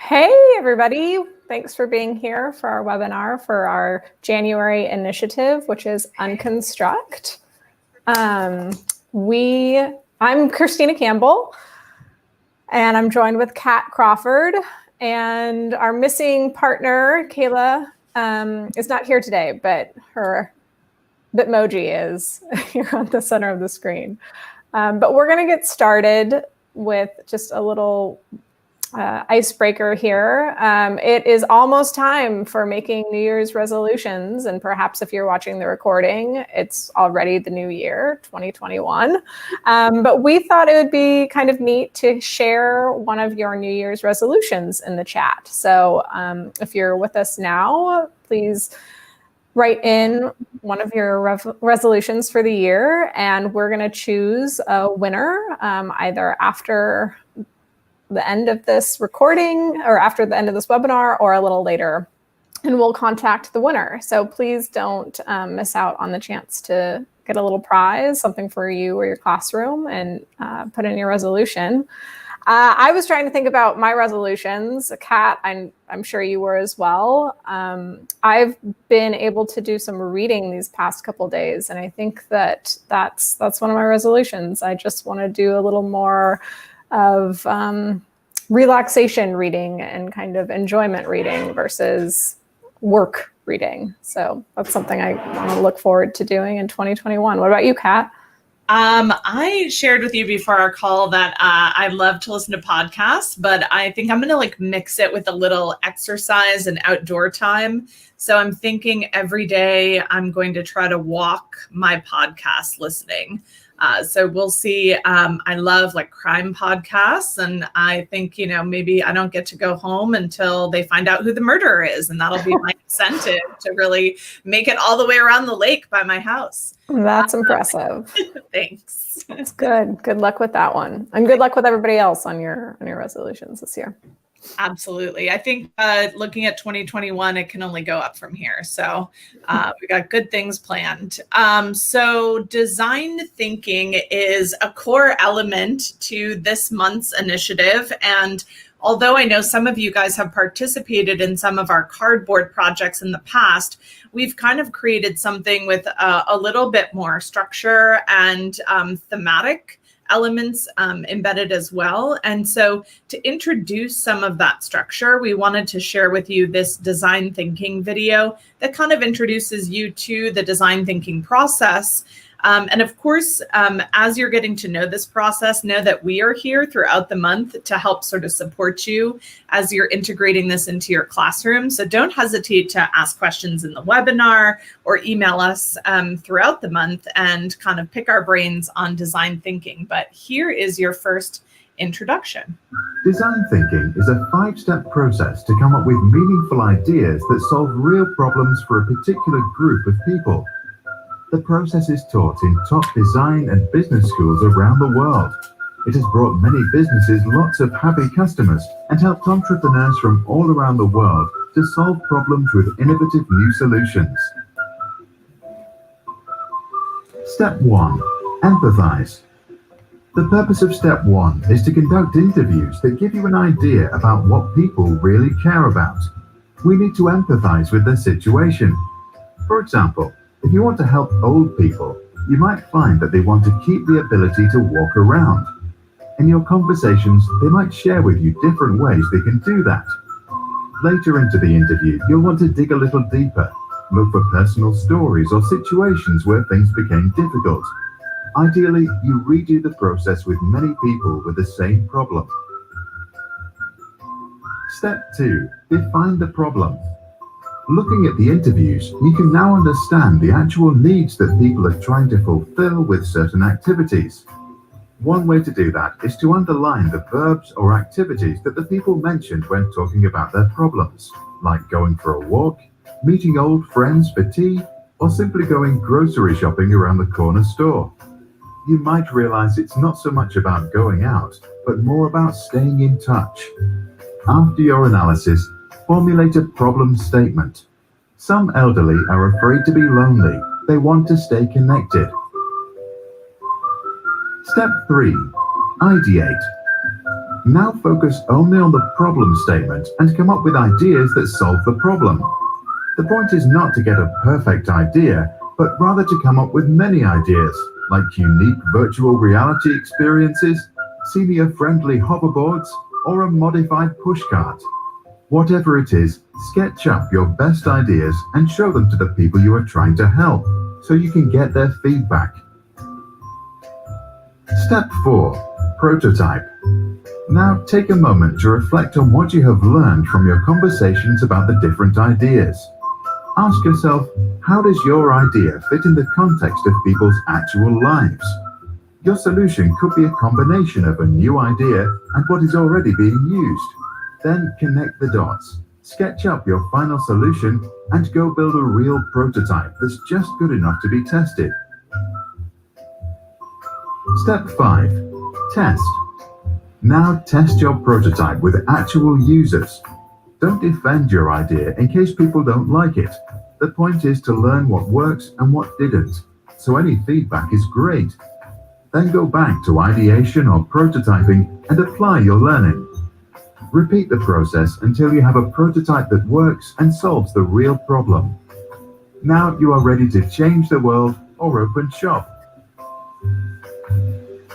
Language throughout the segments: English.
Hey, everybody. Thanks for being here for our webinar for our January initiative, which is Unconstruct. I'm Christina Campbell, and I'm joined with Kat Crawford, and our missing partner, Kayla, is not here today, but her Bitmoji is here on the center of the screen. But we're going to get started with just a little icebreaker here. It is almost time for making New Year's resolutions, and perhaps if you're watching the recording, it's already the new year, 2021. But we thought it would be kind of neat to share one of your New Year's resolutions in the chat. So if you're with us now, please write in one of your resolutions for the year, and we're going to choose a winner either after the end of this recording or after the end of this webinar or a little later, and we'll contact the winner. So please don't miss out on the chance to get a little prize, something for you or your classroom, and put in your resolution. I was trying to think about my resolutions. Kat, I'm sure you were as well. I've been able to do some reading these past couple of days, and I think that's one of my resolutions. I just want to do a little more of relaxation reading and kind of enjoyment reading versus work reading. So that's something I want to look forward to doing in 2021. What about you, Kat? I shared with you before our call that I love to listen to podcasts, but I think I'm going to mix it with a little exercise and outdoor time. So I'm thinking every day I'm going to try to walk my podcast listening. So we'll see. I love crime podcasts, and I think, maybe I don't get to go home until they find out who the murderer is, and that'll be my incentive to really make it all the way around the lake by my house. That's impressive. Thanks. That's good. Good luck with that one, and good luck with everybody else on your resolutions this year. Absolutely. I think looking at 2021, it can only go up from here. So we got good things planned. So design thinking is a core element to this month's initiative. And although I know some of you guys have participated in some of our cardboard projects in the past, we've kind of created something with a little bit more structure and thematic elements embedded as well. And so to introduce some of that structure, we wanted to share with you this design thinking video that kind of introduces you to the design thinking process. And of course, as you're getting to know this process, know that we are here throughout the month to help sort of support you as you're integrating this into your classroom. So don't hesitate to ask questions in the webinar or email us throughout the month and kind of pick our brains on design thinking. But here is your first introduction. Design thinking is a 5-step process to come up with meaningful ideas that solve real problems for a particular group of people. The process is taught in top design and business schools around the world. It has brought many businesses lots of happy customers and helped entrepreneurs from all around the world to solve problems with innovative new solutions. Step 1. Empathize. The purpose of Step 1 is to conduct interviews that give you an idea about what people really care about. We need to empathize with their situation. For example, if you want to help old people, you might find that they want to keep the ability to walk around. In your conversations, they might share with you different ways they can do that. Later into the interview, you'll want to dig a little deeper, look for personal stories or situations where things became difficult. Ideally, you redo the process with many people with the same problem. Step 2. Define the problem. Looking at the interviews, you can now understand the actual needs that people are trying to fulfill with certain activities. One way to do that is to underline the verbs or activities that the people mentioned when talking about their problems, like going for a walk, meeting old friends for tea, or simply going grocery shopping around the corner store. You might realize it's not so much about going out, but more about staying in touch. After your analysis, formulate a problem statement. Some elderly are afraid to be lonely. They want to stay connected. Step 3. Ideate. Now focus only on the problem statement and come up with ideas that solve the problem. The point is not to get a perfect idea, but rather to come up with many ideas, like unique virtual reality experiences, senior-friendly hoverboards, or a modified pushcart. Whatever it is, sketch up your best ideas and show them to the people you are trying to help, so you can get their feedback. Step 4. Prototype. Now take a moment to reflect on what you have learned from your conversations about the different ideas. Ask yourself, how does your idea fit in the context of people's actual lives? Your solution could be a combination of a new idea and what is already being used. Then connect the dots, sketch up your final solution, and go build a real prototype that's just good enough to be tested. Step 5. Test. Now test your prototype with actual users. Don't defend your idea in case people don't like it. The point is to learn what works and what didn't, so any feedback is great. Then go back to ideation or prototyping and apply your learning. Repeat the process until you have a prototype that works and solves the real problem. Now you are ready to change the world or open shop.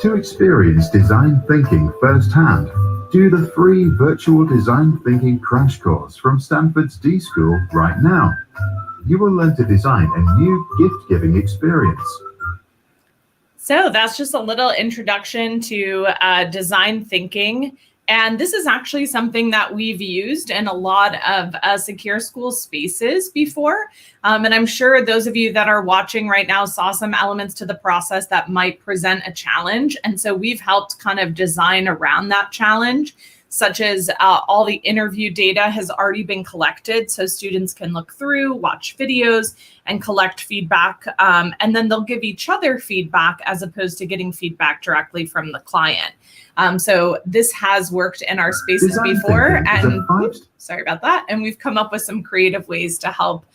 To experience design thinking firsthand, do the free virtual design thinking crash course from Stanford's D-School right now. You will learn to design a new gift-giving experience. So that's just a little introduction to design thinking. And this is actually something that we've used in a lot of secure school spaces before. And I'm sure those of you that are watching right now saw some elements to the process that might present a challenge. And so we've helped kind of design around that challenge, such as all the interview data has already been collected. So students can look through, watch videos, and collect feedback. And then they'll give each other feedback as opposed to getting feedback directly from the client. So this has worked in our spaces before, and sorry about that. And we've come up with some creative ways to help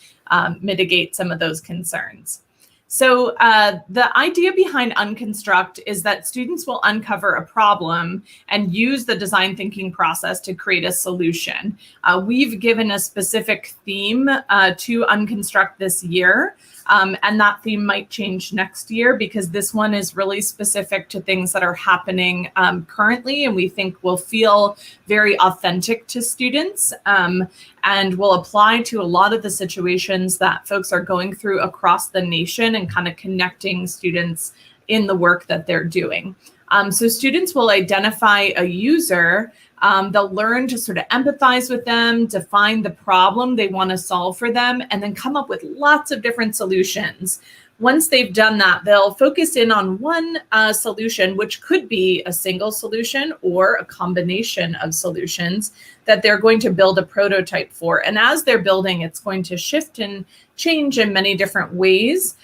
mitigate some of those concerns. So the idea behind Unconstruct is that students will uncover a problem and use the design thinking process to create a solution. We've given a specific theme to Unconstruct this year. And that theme might change next year because this one is really specific to things that are happening currently, and we think will feel very authentic to students and will apply to a lot of the situations that folks are going through across the nation and kind of connecting students in the work that they're doing. So students will identify a user. They'll learn to sort of empathize with them, define the problem they want to solve for them, and then come up with lots of different solutions. Once they've done that, they'll focus in on one solution, which could be a single solution or a combination of solutions that they're going to build a prototype for. And as they're building, it's going to shift and change in many different ways.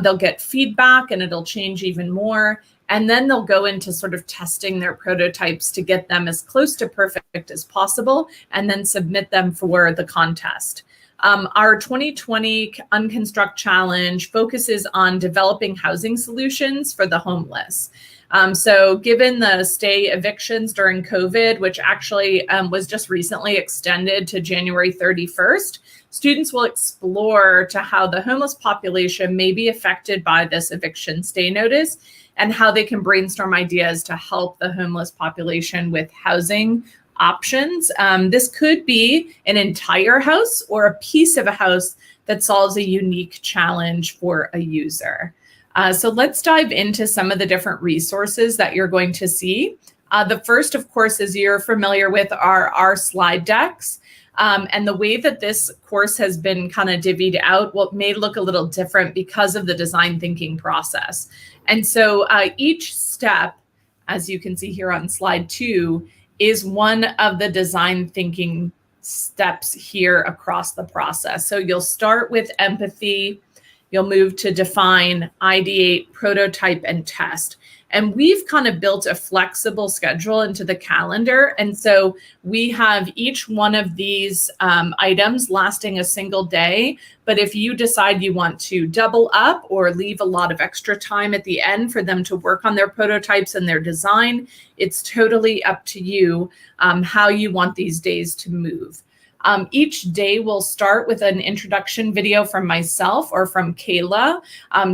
They'll get feedback and it'll change even more. And then they'll go into sort of testing their prototypes to get them as close to perfect as possible and then submit them for the contest. Our 2020 Unconstruct Challenge focuses on developing housing solutions for the homeless. So given the stay evictions during COVID, which actually was just recently extended to January 31st, students will explore to how the homeless population may be affected by this eviction stay notice and how they can brainstorm ideas to help the homeless population with housing options. This could be an entire house or a piece of a house that solves a unique challenge for a user. So let's dive into some of the different resources that you're going to see. The first, of course, as you're familiar with, are our slide decks. And the way that this course has been kind of divvied out, well, it may look a little different because of the design thinking process. And so each step, as you can see here on slide 2, is one of the design thinking steps here across the process. So you'll start with empathy. you'll move to define, ideate, prototype, and test. And we've kind of built a flexible schedule into the calendar. And so we have each one of these items lasting a single day. But if you decide you want to double up or leave a lot of extra time at the end for them to work on their prototypes and their design, it's totally up to you how you want these days to move. Each day will start with an introduction video from myself or from Kayla,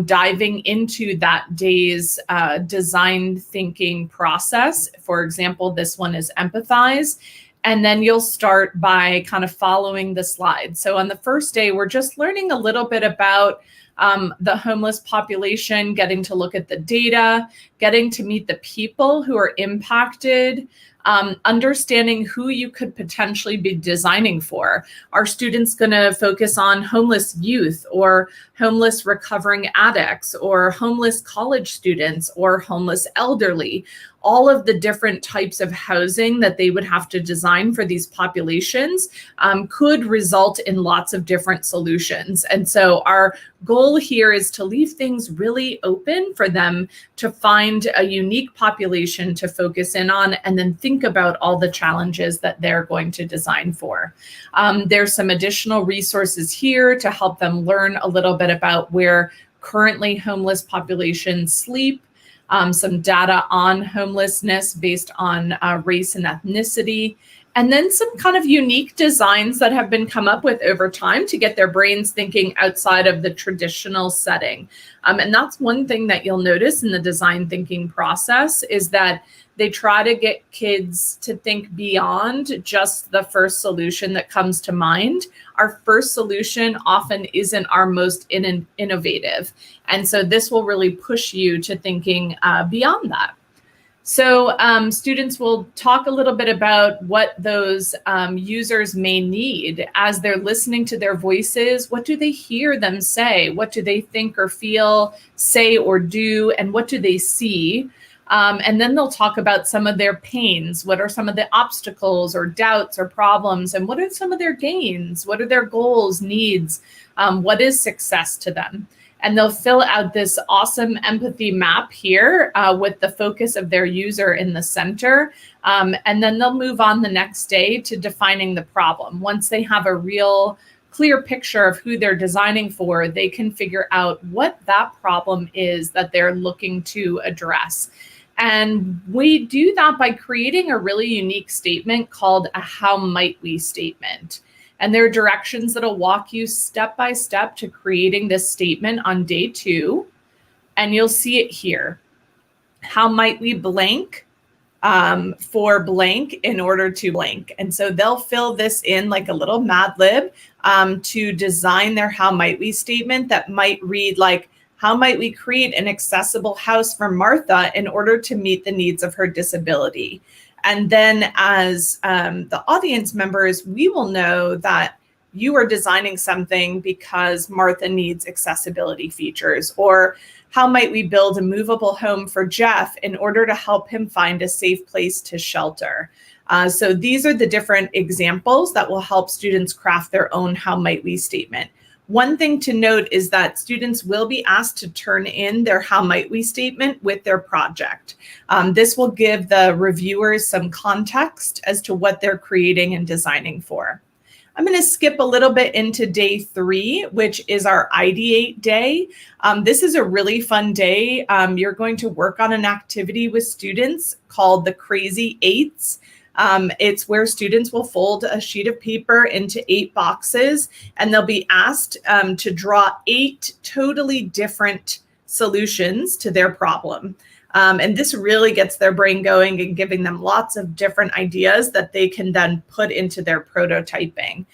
diving into that day's design thinking process. For example, this one is EMPATHIZE. And then you'll start by kind of following the slides. So on the first day, we're just learning a little bit about the homeless population, getting to look at the data, getting to meet the people who are impacted, understanding who you could potentially be designing for. Are students going to focus on homeless youth or homeless recovering addicts or homeless college students or homeless elderly? All of the different types of housing that they would have to design for these populations could result in lots of different solutions. And so our goal here is to leave things really open for them to find a unique population to focus in on and then think about all the challenges that they're going to design for. There's some additional resources here to help them learn a little bit about where currently homeless populations sleep, some data on homelessness based on race and ethnicity, and then some kind of unique designs that have been come up with over time to get their brains thinking outside of the traditional setting. And that's one thing that you'll notice in the design thinking process is that they try to get kids to think beyond just the first solution that comes to mind. Our first solution often isn't our most innovative. And so this will really push you to thinking beyond that. So students will talk a little bit about what those users may need as they're listening to their voices. What do they hear them say? What do they think or feel, say or do? And what do they see? And then they'll talk about some of their pains. What are some of the obstacles or doubts or problems? And what are some of their gains? What are their goals, needs? What is success to them? And they'll fill out this awesome empathy map here with the focus of their user in the center. And then they'll move on the next day to defining the problem. Once they have a real clear picture of who they're designing for, they can figure out what that problem is that they're looking to address. And we do that by creating a really unique statement called a how might we statement. And there are directions that'll walk you step by step to creating this statement on day 2. And you'll see it here. How might we blank for blank in order to blank? And so they'll fill this in like a little Mad Lib to design their how might we statement that might read like, how might we create an accessible house for Martha in order to meet the needs of her disability? And then as the audience members, we will know that you are designing something because Martha needs accessibility features. Or how might we build a movable home for Jeff in order to help him find a safe place to shelter? So these are the different examples that will help students craft their own how might we statement. One thing to note is that students will be asked to turn in their how might we statement with their project. This will give the reviewers some context as to what they're creating and designing for. I'm going to skip a little bit into day 3, which is our IDEATE day. This is a really fun day. You're going to work on an activity with students called the Crazy Eights. It's where students will fold a sheet of paper into 8 boxes, and they'll be asked to draw 8 totally different solutions to their problem. And this really gets their brain going and giving them lots of different ideas that they can then put into their prototyping.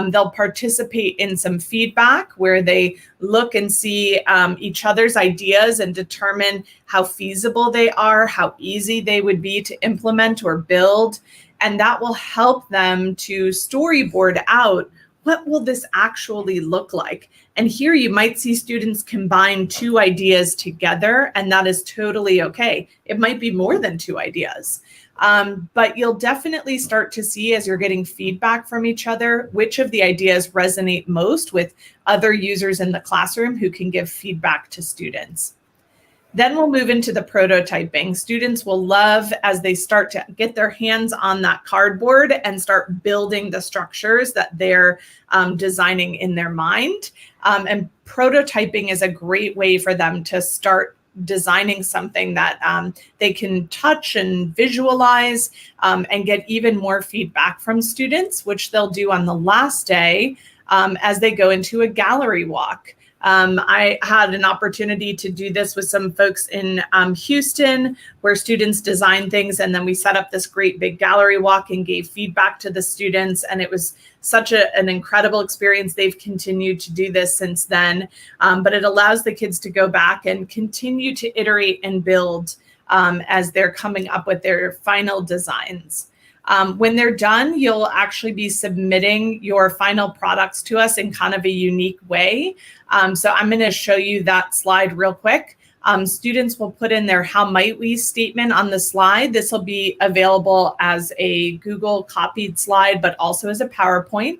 They'll participate in some feedback where they look and see each other's ideas and determine how feasible they are, how easy they would be to implement or build. And that will help them to storyboard out, what will this actually look like? And here you might see students combine 2 ideas together, and that is totally okay. It might be more than 2 ideas. But you'll definitely start to see, as you're getting feedback from each other, which of the ideas resonate most with other users in the classroom who can give feedback to students. Then we'll move into the prototyping. Students will love as they start to get their hands on that cardboard and start building the structures that they're designing in their mind. And prototyping is a great way for them to start designing something that they can touch and visualize and get even more feedback from students, which they'll do on the last day as they go into a gallery walk. I had an opportunity to do this with some folks in Houston, where students designed things, and then we set up this great big gallery walk and gave feedback to the students, and it was such an incredible experience. They've continued to do this since then, but it allows the kids to go back and continue to iterate and build as they're coming up with their final designs. When they're done, you'll actually be submitting your final products to us in kind of a unique way. So I'm going to show you that slide real quick. Students will put in their "how might we" statement on the slide. This will be available as a Google copied slide, but also as a PowerPoint.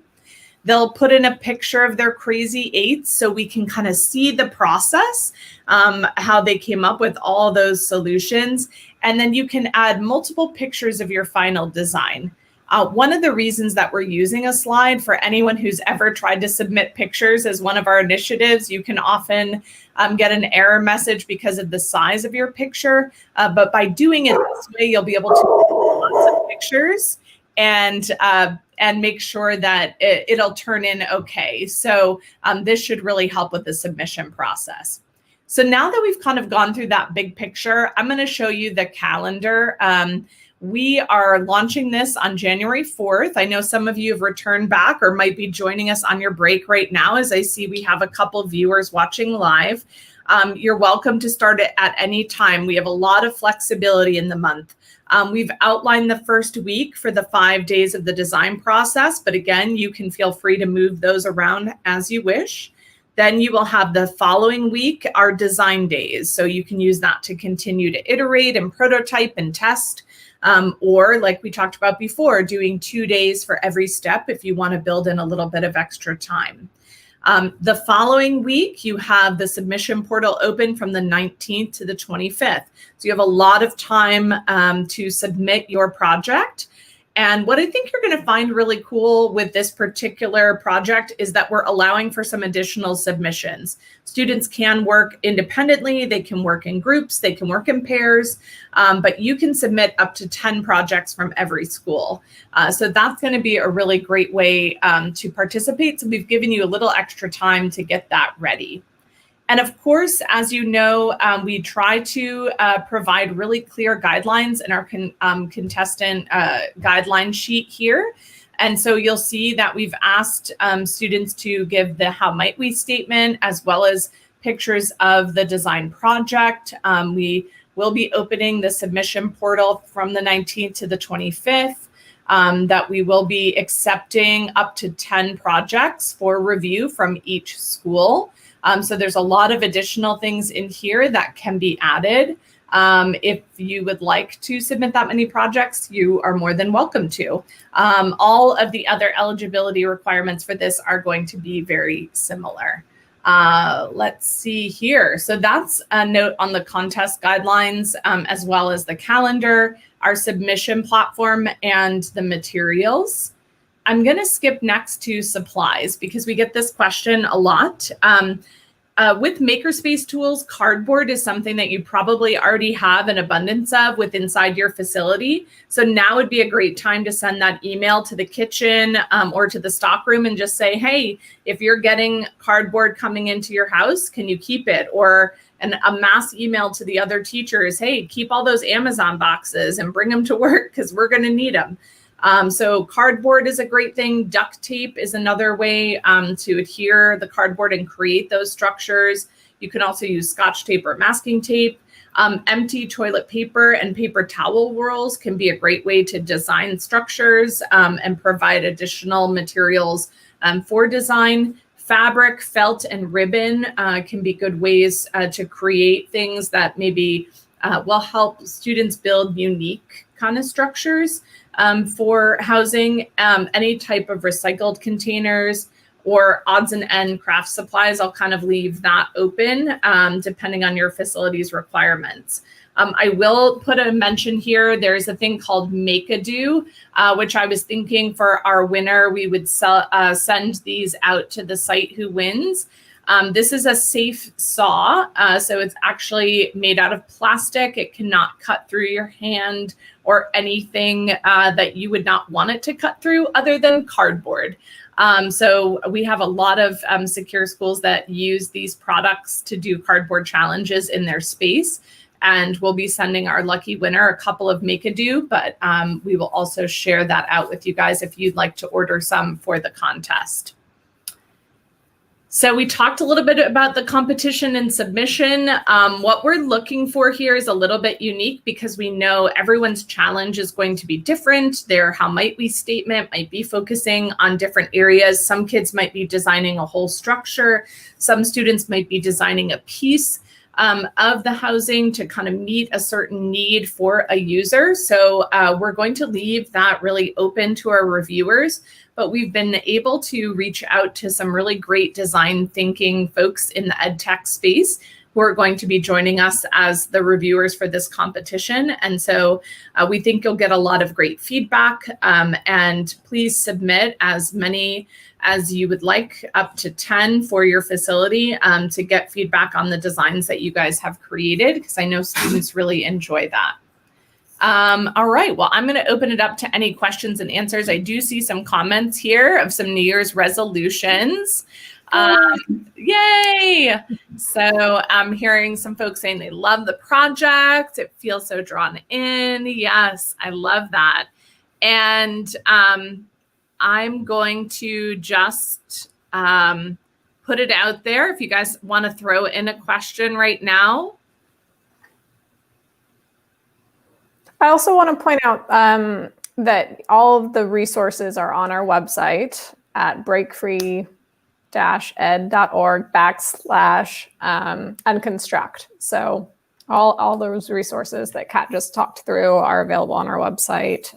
They'll put in a picture of their crazy eights so we can kind of see the process, how they came up with all those solutions. And then you can add multiple pictures of your final design. One of the reasons that we're using a slide, for anyone who's ever tried to submit pictures as one of our initiatives, you can often get an error message because of the size of your picture. But by doing it this way, you'll be able to put lots of pictures and make sure that it'll turn in okay. So this should really help with the submission process. So now that we've kind of gone through that big picture, I'm going to show you the calendar. We are launching this on January 4th. I know some of you have returned back or might be joining us on your break right now, as I see we have a couple viewers watching live. You're welcome to start it at any time. We have a lot of flexibility in the month. We've outlined the first week for the 5 days of the design process, but again, you can feel free to move those around as you wish. Then you will have the following week, our design days. So you can use that to continue to iterate and prototype and test. Or like we talked about before, doing 2 days for every step if you want to build in a little bit of extra time. The following week, you have the submission portal open from the 19th to the 25th. So you have a lot of time to submit your project. And what I think you're going to find really cool with this particular project is that we're allowing for some additional submissions. Students can work independently, they can work in groups, they can work in pairs, but you can submit up to 10 projects from every school. So that's going to be a really great way to participate. So we've given you a little extra time to get that ready. And of course, as you know, we try to provide really clear guidelines in our contestant guideline sheet here. And so you'll see that we've asked students to give the "how might we" statement, as well as pictures of the design project. We will be opening the submission portal from the 19th to the 25th. That we will be accepting up to 10 projects for review from each school. So there's a lot of additional things in here that can be added. If you would like to submit that many projects, you are more than welcome to. All of the other eligibility requirements for this are going to be very similar. Let's see here. So that's a note on the contest guidelines, as well as the calendar, our submission platform, and the materials. I'm going to skip next to supplies because we get this question a lot. With Makerspace tools, cardboard is something that you probably already have an abundance of inside your facility. So now would be a great time to send that email to the kitchen or to the stockroom and just say, hey, if you're getting cardboard coming into your house, can you keep it? Or a mass email to the other teachers, hey, keep all those Amazon boxes and bring them to work because we're going to need them. So cardboard is a great thing. Duct tape is another way to adhere the cardboard and create those structures. You can also use Scotch tape or masking tape. Empty toilet paper and paper towel rolls can be a great way to design structures and provide additional materials for design. Fabric, felt, and ribbon can be good ways to create things that maybe will help students build unique kind of structures for housing, any type of recycled containers or odds and end craft supplies. I'll kind of leave that open depending on your facility's requirements. I will put a mention here. There's a thing called Make-A-Do, which I was thinking for our winner, we would send these out to the site who wins. This is a safe saw, so it's actually made out of plastic. It cannot cut through your hand or anything that you would not want it to cut through other than cardboard. So we have a lot of secure schools that use these products to do cardboard challenges in their space. And we'll be sending our lucky winner a couple of Make-A-Do, but we will also share that out with you guys if you'd like to order some for the contest. So we talked a little bit about the competition and submission. What we're looking for here is a little bit unique because we know everyone's challenge is going to be different. Their how might we statement might be focusing on different areas. Some kids might be designing a whole structure. Some students might be designing a piece of the housing to kind of meet a certain need for a user. So we're going to leave that really open to our reviewers, but we've been able to reach out to some really great design thinking folks in the ed tech space who are going to be joining us as the reviewers for this competition. And so we think you'll get a lot of great feedback, and please submit as many as you would like, up to 10 for your facility, to get feedback on the designs that you guys have created, because I know students really enjoy that. All right, well, I'm gonna open it up to any questions and answers. I do see some comments here of some New Year's resolutions. Yay! So I'm hearing some folks saying they love the project. It feels so drawn in. Yes, I love that. And I'm going to just put it out there if you guys want to throw in a question right now. I also want to point out that all of the resources are on our website at breakfree-ed.org/unconstruct. So all those resources that Kat just talked through are available on our website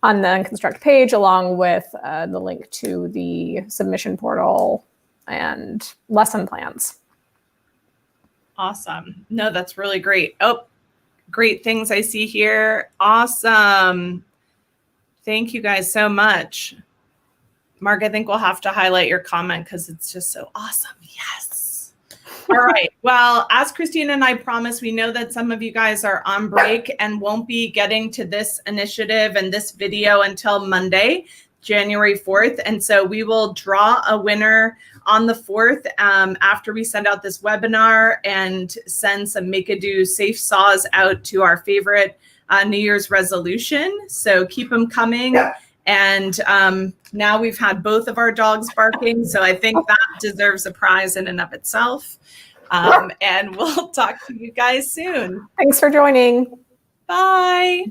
on the Unconstruct page, along with the link to the submission portal and lesson plans. Awesome. No, that's really great. Oh, great things I see here. Awesome. Thank you guys so much. Mark, I think we'll have to highlight your comment because it's just so awesome. Yes. All right. Well, as Christina and I promised, we know that some of you guys are on break and won't be getting to this initiative and this video until Monday, January 4th. And so we will draw a winner on the 4th after we send out this webinar and send some Make-A-Do safe saws out to our favorite New Year's resolution. So keep them coming. And now we've had both of our dogs barking, so I think that deserves a prize in and of itself. And we'll talk to you guys soon. Thanks for joining. Bye.